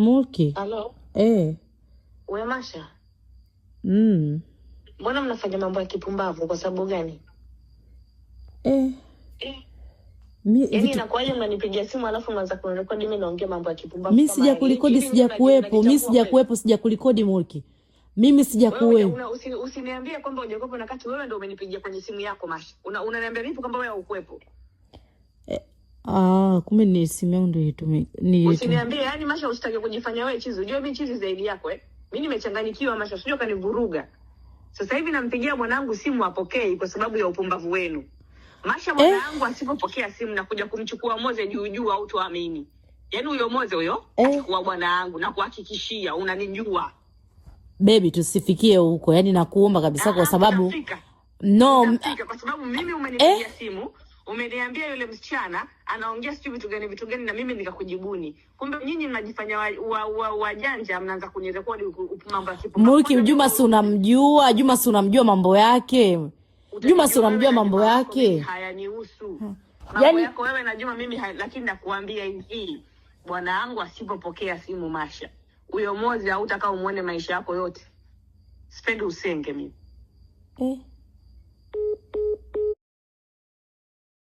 Mulki. Halo. Wewe Masha. Mbona mnafanya mambo ya kipumbavu kwa sababu gani? Yaani inakuwaje mnanipigia simu alafu mnaanza kunirekodi mimi naongea mambo ya kipumbavu? Mimi sijakurekodi, sijakuepo. Mimi sijakuepo, sijakurekodi Mulki. Mimi sijakuwepo. Usiniambie kwamba hujakuepo na kati wewe ndio umenipigia kwenye simu yako Masha. Unaniambia vipi kwamba wewe hukuepo? Kumbe ni simu yangu ndio itumike. Usiniambie, yani Masha usitake kujifanya wewe chizi. Unajua mimi chizi zaidi yako Mimi nimechanganyikiwa Masha, sio kanivuruga. Sasa hivi nampigia mwanangu simu apokei kwa sababu ya upumbavu wenu. Masha mwanangu asipopokea simu na kuja kumchukua Moze juu au tuamini. Yaani huyo Moze huyo kwa bwanangu na kuhakikishia unanijua. Baby tusifikie huko. Yaani nakuomba kabisa kwa sababu kwa sababu mimi umenipigia simu, umeniambia yule msichana anaongea sio vitu gani na mimi nikakujibuni. Kumbe nyinyi mnajifanya wajanja mnaanza kunirekodi mambo ya kipo. Mulki Juma si unamjua, Juma si unamjua mambo yake. Juma si unamjua mambo yake. Hayanihusu. Mambo yako wewe na Juma mimi lakini nakuambia hivi. Bwana wangu asipopokea simu Masha, huyo Moze hautakao muone maisha yako yote. Sipendi usenge mimi.